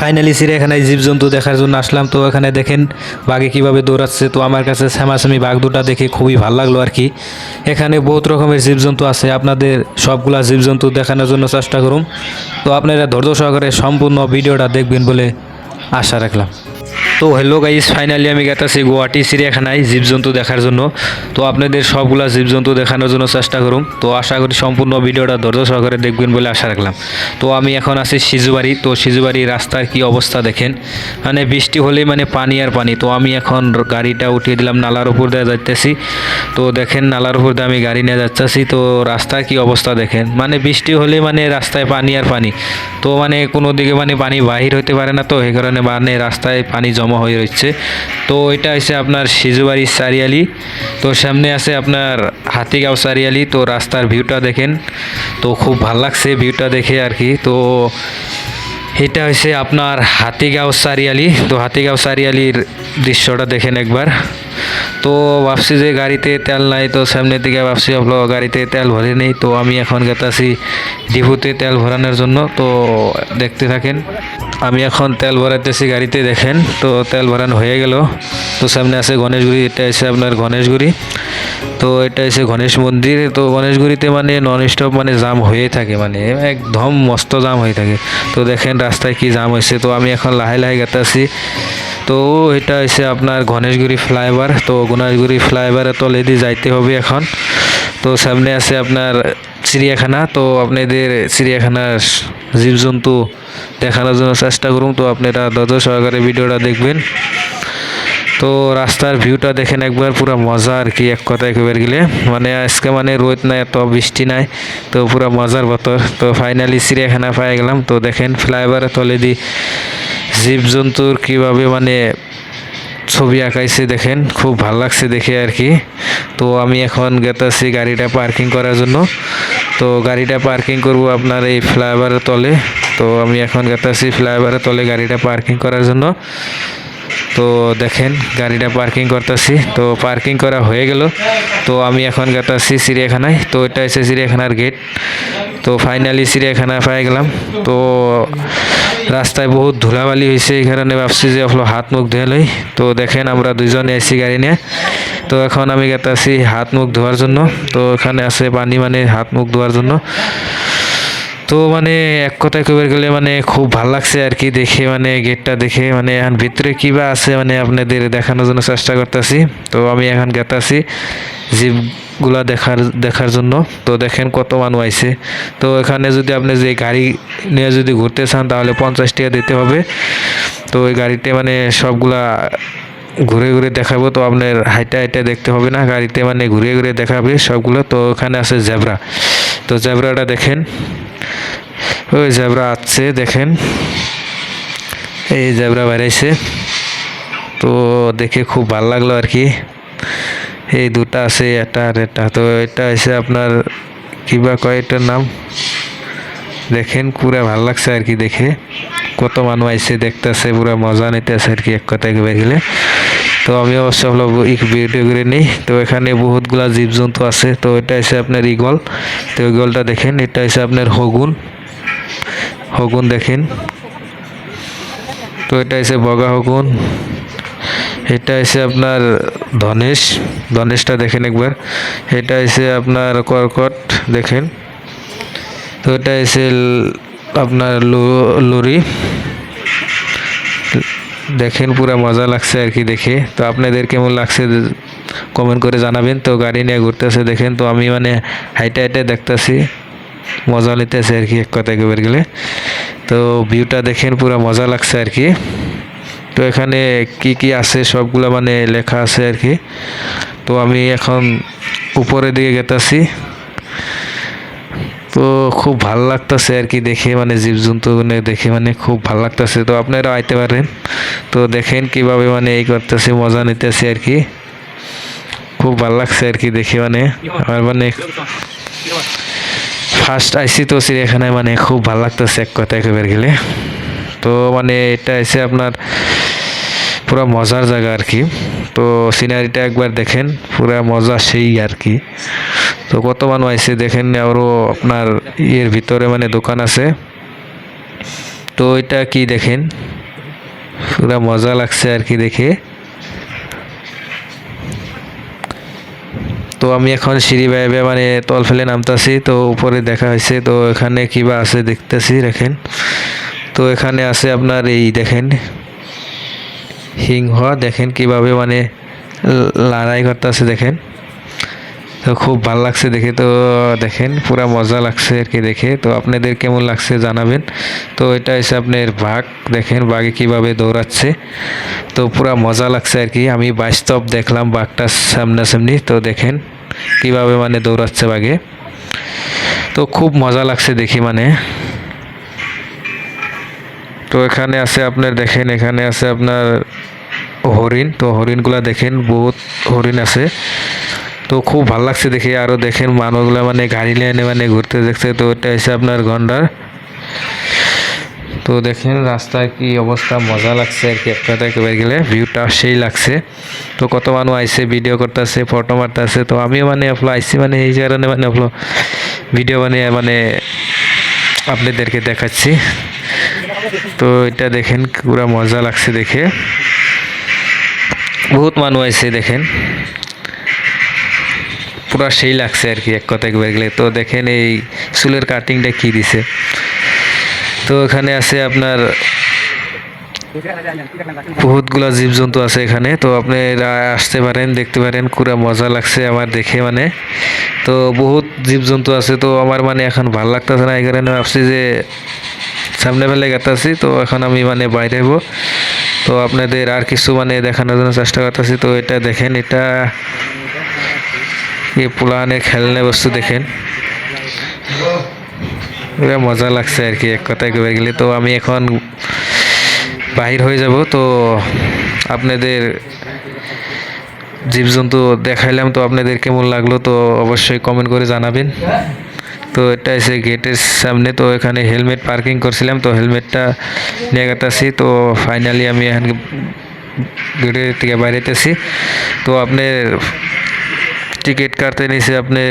Finally চিড়িয়াখানায় জীবজন্তু দেখার জন্য আসলাম। তো এখানে দেখেন বাঘে কিভাবে দৌড়াচ্ছে। তো আমার কাছে শ্যামাশ্যামি বাঘ দুটা দেখে খুবই ভালো লাগলো আর কি। এখানে বহুত রকমের জীবজন্তু আছে, আপনাদের সবগুলা জীবজন্তু দেখানোর জন্য চেষ্টা করুন। তো আপনারা ধৈর্য সহকারে সম্পূর্ণ ভিডিওটা দেখবেন বলে আশা রাখলাম। তো হ্যালো গাইস, ফাইনালি আমি গেতাছি গুয়াহাটি চিড়িয়াখানায় জীবজন্তু দেখার জন্য। তো আপনাদের সবগুলা জীবজন্তু দেখানোর জন্য চেষ্টা করুন। তো আশা করি সম্পূর্ণ ভিডিওটা ধৈর্য সহকারে দেখবেন বলে আশা রাখলাম। তো আমি এখন আছি সিজুবাড়ি। তো সিজুবাড়ি রাস্তার কি অবস্থা দেখেন, মানে বৃষ্টি হলেই মানে পানি আর পানি। তো আমি এখন গাড়িটা উঠিয়ে দিলাম, নালার উপর দিয়ে যাইতেছি। তো দেখেন নালার উপর দিয়ে আমি গাড়ি নিয়ে যাচ্ছি। তো রাস্তার কি অবস্থা দেখেন, মানে বৃষ্টি হলে মানে রাস্তায় পানি আর পানি। তো মানে কোনো দিকে মানে পানি বাহির হইতে পারে না, তো এই কারণে মানে রাস্তায় পানি জমা হয়ে রয়েছে। তো এটা হচ্ছে আপনার সিজুবাড়ি চারিয়ালি। তো সামনে আছে আপনার হাতিগাঁও চারিয়ালি। তো রাস্তার ভিউটা দেখেন, তো খুব ভাল লাগছে ভিউটা দেখে আর কি। তো এটা হচ্ছে আপনার হাতিগাঁও চারিয়ালি। তো হাতিগাঁও চারিয়ালির দৃশ্যটা দেখেন একবার। তো ভাবছি যে গাড়িতে তেল নাই, তো সামনের দিকে ভাবছি আপনার গাড়িতে তেল ভরে নেই। তো আমি এখন গেতাছি ডিপুতে তেল ভরানোর জন্য। তো দেখতে থাকেন, আমি এখন তেল ভরাইতেছি গাড়িতে দেখেন। তো তেল ভরানো হয়ে গেল। তো সামনে আছে গণেশগুড়ি, এটা এসে আপনার গণেশগুড়ি। তো এটা এসে গণেশ মন্দির। তো গণেশগুড়িতে মানে নন স্টপ মানে জাম হয়েই থাকে, মানে একদম মস্ত জাম হয়ে থাকে। তো দেখেন রাস্তায় কি জাম হয়েছে। তো আমি এখন লাহে লাহে গেতাছি। তো এটা হচ্ছে আপনার গণেশগুড়ি ফ্লাইওভার। তো গণেশগুড়ি ফ্লাইওভারের তলেদি যাইতে হবে এখন। তো সামনে আছে আপনার চিড়িয়াখানা। তো আপনাদের চিড়িয়াখানার জীবজন্তু দেখানোর জন্য চেষ্টা করুন। তো আপনারা ধৈর্য সহকারে ভিডিওটা দেখবেন। তো রাস্তার ভিউটা দেখেন একবার, পুরো মজা আর কি, এক কথায় কইবার গেলে। মানে আজকে মানে রোদ নাই, এত বৃষ্টি নাই, তো পুরো মজার বতর। তো ফাইনালি চিড়িয়াখানা পেয়ে গেলাম। তো দেখেন ফ্লাইওভারের তলেদি জীবজন্তুর কিভাবে মানে ছবি আঁকাইছে দেখেন, খুব ভাল লাগছে দেখে আর কি। তো আমি এখন গেতাছি গাড়িটা পার্কিং করার জন্য। তো গাড়িটা পার্কিং করব আপনার এই ফ্লাইওভারের তলে। তো আমি এখন গেতাছি ফ্লাইওভারের তলে গাড়িটা পার্কিং করার জন্য। তো দেখেন গাড়িটা পার্কিং করতেছি। তো পার্কিং করা হয়ে গেল। তো আমি এখন গেতাছি চিড়িয়াখানায়। তো এটা হচ্ছে চিড়িয়াখানার গেট। তো ফাইনালি চিড়িয়াখানায় পেয়ে গেলাম। তো রাস্তায় বহুত ধুলাবালি হয়েছে, এই কারণে ভাবছি যে আপনার হাত মুখ ধুয়ে লই। তো দেখেন আমরা দুইজনে এসি গাড়ি নিয়ে। তো এখন আমি গেতাছি হাত মুখ ধোয়ার জন্য। তো এখানে আছে পানি, মানে হাত মুখ ধোয়ার জন্য। তো মানে এক কথায় কইবার গেলে মানে খুব ভাল লাগছে আর কি দেখে, মানে গেটটা দেখে, মানে এখন ভিতরে কিবা আছে মানে আপনাদের দেখানোর জন্য চেষ্টা করতেছি। তো আমি এখন গেতাছি জীবগুলা দেখার জন্য। তো দেখেন কত মানুষ আইছে। তো এখানে যদি আপনি যে গাড়ি নিয়ে যদি ঘুরতে চান তাহলে 50 টাকা দিতে হবে। তো ওই গাড়িতে মানে সবগুলা ঘুরে ঘুরে দেখাবো। তো আপনার হাইটা হাইটা দেখতে হবে না, গাড়িতে মানে ঘুরে ঘুরে দেখাবে সবগুলো। তো ওখানে আছে জেব্রা। তো জেব্রাটা দেখেন, ওই জেব্রা আছে দেখেন, এই জেব্রা বেড়াইছে। তো দেখে খুব ভালো লাগলো আর কি। এই দুটা আছে, এটা আর এটা। তো এটা হচ্ছে আপনার কিবা কয় এটার নাম, দেখেন পুরা ভালো লাগছে আর কি দেখে। কত মানুষ আইছে দেখতেছে, পুরা মজা নিতেছে আর কি এক কথায় বের গেলে। তো আমি অবশ্য ভিডিও করে নিই। তো এখানে বহুতগুলা জীবজন্তু আছে। তো এটা হচ্ছে আপনার ঈগল। তো ঈগলটা দেখেন, এটা হচ্ছে আপনার হগুন দেখেন। তো এটা হচ্ছে বগা হগুন। এটা হচ্ছে আপনার ধনেশটা দেখেন একবার। এটা হচ্ছে আপনার কর্কট দেখেন। তো এটা হচ্ছে আপনার লরি দেখেন, পুরা মজা লাগছে আর কি দেখে। তো আপনাদের কেমন লাগছে কমেন্ট করে জানাবেন। তো গাড়ি নিয়ে ঘুরতেছে দেখেন। তো আমি মানে হাইটে হাইটে দেখতেছি, মজা নিতেছে আর কি এক কথায় বের গেলে। তো ভিউটা দেখেন, পুরা মজা লাগছে আর কি। তো এখানে কি কি আছে সবগুলা মানে লেখা আছে আর কি। তো আমি এখন উপরের দিকে গেতাছি। তো খুব ভালো লাগতেছে আর কি দেখে, মানে জীবজন্তু দেখে মানে খুব ভালো লাগতেছে। তো আপনারা আইতে পারেন। তো দেখেন কিভাবে মানে এই করতেছে, মজা নিতেছে আর কি। খুব ভালো লাগছে আর কি দেখে, মানে আমার মানে ফার্স্ট আইসি তো চিড়িয়াখানায়, মানে খুব ভালো লাগতেছে এক কথায় কইবার গেলে। তো মানে এটা এসে আপনার পুরা মজার জায়গা আর কি। তো সিনারিটা একবার দেখেন, পুরা মজা সেই আর কি। তো কত মানুষ আইছে দেখেন। আরও আপনার ইয়ের ভিতরে মানে দোকান আছে। তো এটা কি দেখেন, পুরা মজা লাগছে আর কি দেখে। তো আমি এখন সিঁড়ি বাইবে মানে তল ফেলে নামতাছি, তো উপরে দেখা হয়েছে, তো এখানে কিবা আছে দেখতেছি দেখেন। তো এখানে আছে আপনার এই দেখেন সিংহ, দেখেন কিভাবে মানে লড়াই করতেছে দেখেন। তো খুব ভালো লাগছে দেখে, তো দেখেন পুরা মজা লাগছে আর কি দেখে। তো আপনাদের কেমন লাগছে জানাবেন। তো এটা হচ্ছে আপনার বাঘ, দেখেন বাঘে কিভাবে দৌড়াচ্ছে, তো পুরা মজা লাগছে আর কি। আমি বাস্তব দেখলাম বাঘটা সামনাসামনি, তো দেখেন কিভাবে মানে দৌড়াচ্ছে বাঘে, তো খুব মজা লাগছে দেখি মানে। তো এখানে আছে আপনার দেখেন, এখানে আছে আপনার হরিণ, তো হরিণগুলা দেখেন বহুত হরিণ আছে, তো খুব ভালো লাগছে দেখে। আরো দেখেন মানুষগুলা মানে গাড়ি লাইনে মানে ঘুরতে দেখছে, তো এটা হচ্ছে আপনার গন্ডার। তো দেখেন রাস্তায় কি অবস্থা, মজা লাগছে আর কি। এক কথায় একেবারে গেলে ভিউটা সেই লাগছে। তো কত মানুষ আইসে ভিডিও করতেছে, ফটো মারতেছে, তো আমিও মানে আপলো আইসি মানে এই কারণে মানে আপলো ভিডিও বানিয়ে মানে আপনাদেরকে দেখাচ্ছি। তো এটা দেখেন পুরা মজা লাগছে দেখে, বহুত মানুষ আইসে দেখেন, পুরা সেই লাগছে আর কি এক কথা একবার গেলে। তো দেখেন এই চুলের কাটিংটা কি দিছে। তো এখানে আছে আপনার বহুতগুলা জীবজন্তু আছে এখানে, তো আপনারা আসতে পারেন, দেখতে পারেন, পুরা মজা লাগছে আমার দেখে মানে। তো বহুত জীবজন্তু আছে, তো আমার মানে এখন ভাল লাগতেছে না, এই কারণে ভাবছি যে সামনে ফেলে গেতাছি। তো এখন আমি মানে বাইরে হবো, তো আপনাদের আর কিছু মানে দেখানোর জন্য চেষ্টা করতেছি। তো এটা দেখেন, এটা এই পুলানের খেলনা বস্তু দেখেন, এটা মজা লাগছে আর কি এক কথায় কয়ে গেলে। তো আমি এখন বাহির হয়ে যাব, তো আপনাদের জীবজন্তু দেখাইলাম, তো আপনাদের কেমন লাগলো তো অবশ্যই কমেন্ট করে জানাবেন। তো এটা এসে গেটের সামনে, তো এখানে হেলমেট পার্কিং করছিলাম, তো হেলমেটটা নিয়ে গেতেছি। তো ফাইনালি আমি এখন গেটের থেকে বাইরেতেছি। তো আপনার টিকিট কাটতে নিছে আপনার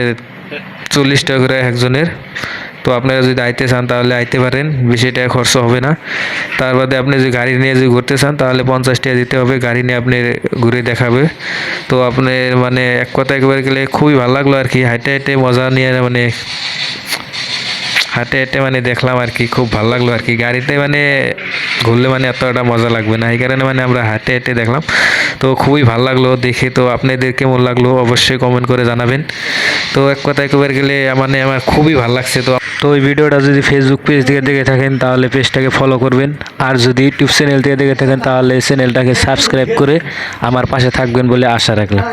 40 টাকা করে একজনের। তো আপনারা যদি আইতে চান তাহলে আইতে পারেন, বেশি টাকা খরচ হবে না। তার বাদে আপনি যদি গাড়ি নিয়ে যদি ঘুরতে চান তাহলে 50 টাকা দিতে হবে, গাড়ি নিয়ে আপনি ঘুরে দেখাবে। তো আপনার মানে এক কথা একবার গেলে খুবই ভালো লাগলো আর কি, হাইটে হাইটে মজা নিয়ে মানে হাঁটে হাঁটে মানে দেখলাম আর কি, খুব ভালো লাগলো আর কি। গাড়িতে মানে ঘুরলে মানে এতটা মজা লাগবে না, এই কারণে মানে আমরা হাঁটে হেঁটে দেখলাম, তো খুবই ভালো লাগলো দেখে। তো আপনাদের কেমন লাগলো অবশ্যই কমেন্ট করে জানাবেন। তো এক কথায় একবার গেলে মানে আমার খুবই ভালো লাগছে। তো এই ভিডিওটা যদি ফেসবুক পেজ থেকে দেখে থাকেন তাহলে পেজটাকে ফলো করবেন, আর যদি ইউটিউব চ্যানেল থেকে দেখে থাকেন তাহলে চ্যানেলটাকে সাবস্ক্রাইব করে আমার পাশে থাকবেন বলে আশা রাখলাম।